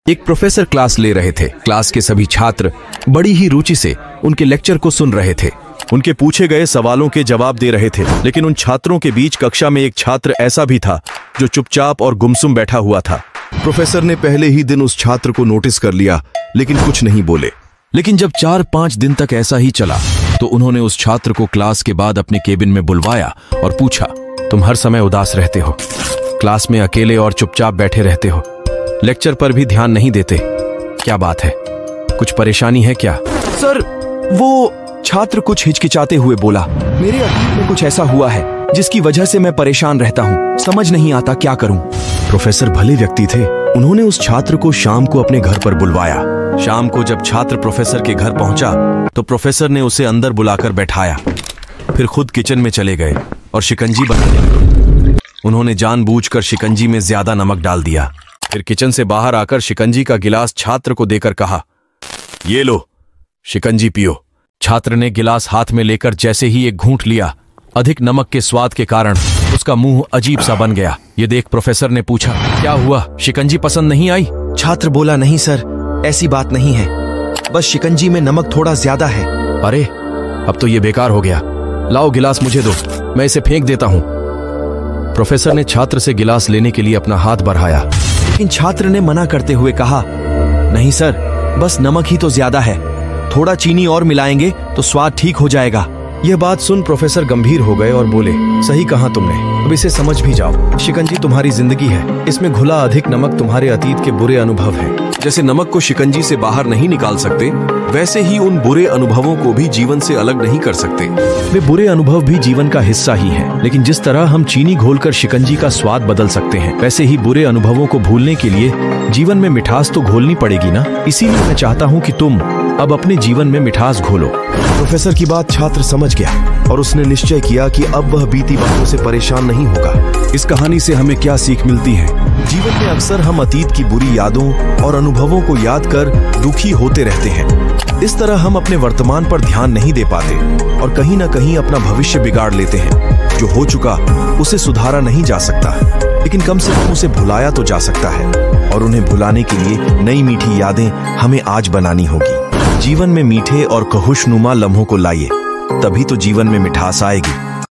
एक professor class ले रहे थे। क्लास के सभी छात्र बड़ी ही रुचि से उनके लेक्चर को सुन रहे थे। उनके पूछे गए सवालों के जवाब दे रहे थे, लेकिन उन छात्रों के बीच कक्षा में एक छात्र ऐसा भी था जो चुपचाप और गुमसुम बैठा हुआ था। प्रोफेसर ने पहले ही दिन उस छात्र को नोटिस कर लिया, लेकिन कुछ नहीं बोले। लेकिन जब 4-5 दिन तक ऐसा ही चला तो उन्होंने उस छात्र को क्लास के बाद अपने केबिन में बुलवाया और पूछा, तुम हर समय उदास रहते हो, क्लास में अकेले और चुपचाप बैठे रहते हो, लेक्चर पर भी ध्यान नहीं देते, क्या बात है, कुछ परेशानी है क्या? सर, वो छात्र कुछ हिचकिचाते हुए बोला, मेरे अतीत में कुछ ऐसा हुआ है जिसकी वजह से मैं परेशान रहता हूँ, समझ नहीं आता क्या करूँ। प्रोफेसर भले व्यक्ति थे, उन्होंने उस छात्र को शाम को अपने घर पर बुलवाया। शाम को जब छात्र प्रोफेसर के घर पहुंचा तो प्रोफेसर ने उसे अंदर बुलाकर बैठाया, फिर खुद किचन में चले गए और शिकंजी बनाने लगे। उन्होंने जानबूझकर शिकंजी में ज्यादा नमक डाल दिया। फिर किचन से बाहर आकर शिकंजी का गिलास छात्र को देकर कहा, ये लो, शिकंजी पियो। छात्र ने गिलास हाथ में लेकर जैसे ही एक घूंट लिया, अधिक नमक के स्वाद के कारण उसका मुंह अजीब सा बन गया। ये देख प्रोफेसर ने पूछा, क्या हुआ, शिकंजी पसंद नहीं आई? छात्र बोला, नहीं सर, ऐसी बात नहीं है, बस शिकंजी में नमक थोड़ा ज्यादा है। अरे, अब तो ये बेकार हो गया, लाओ गिलास मुझे दो, मैं इसे फेंक देता हूं। प्रोफेसर ने छात्र से गिलास लेने के लिए अपना हाथ बढ़ाया, लेकिन छात्र ने मना करते हुए कहा, नहीं सर, बस नमक ही तो ज्यादा है, थोड़ा चीनी और मिलाएंगे तो स्वाद ठीक हो जाएगा। यह बात सुन प्रोफेसर गंभीर हो गए और बोले, सही कहा तुमने, अब इसे समझ भी जाओ। शिकंजी तुम्हारी जिंदगी है, इसमें घुला अधिक नमक तुम्हारे अतीत के बुरे अनुभव हैं। जैसे नमक को शिकंजी से बाहर नहीं निकाल सकते, वैसे ही उन बुरे अनुभवों को भी जीवन से अलग नहीं कर सकते। वे बुरे अनुभव भी जीवन का हिस्सा ही हैं, लेकिन जिस तरह हम चीनी घोलकर शिकंजी का स्वाद बदल सकते हैं, वैसे ही बुरे अनुभवों को भूलने के लिए जीवन में मिठास तो घोलनी पड़ेगी ना। इसीलिए मैं चाहता हूँ कि तुम अब अपने जीवन में मिठास घोलो। प्रोफेसर की बात छात्र समझ गया और उसने निश्चय किया कि अब वह बीती बातों से परेशान नहीं होगा। इस कहानी से हमें क्या सीख मिलती है? जीवन में अक्सर हम अतीत की बुरी यादों और अनुभवों को याद कर दुखी होते रहते हैं। इस तरह हम अपने वर्तमान पर ध्यान नहीं दे पाते और कहीं ना कहीं अपना भविष्य बिगाड़ लेते हैं। जो हो चुका उसे सुधारा नहीं जा सकता, लेकिन कम से कम उसे भुलाया तो जा सकता है, और उन्हें भुलाने के लिए नई मीठी यादें हमें आज बनानी होगी। जीवन में मीठे और खुशनुमा लम्हों को लाइए, तभी तो जीवन में मिठास आएगी।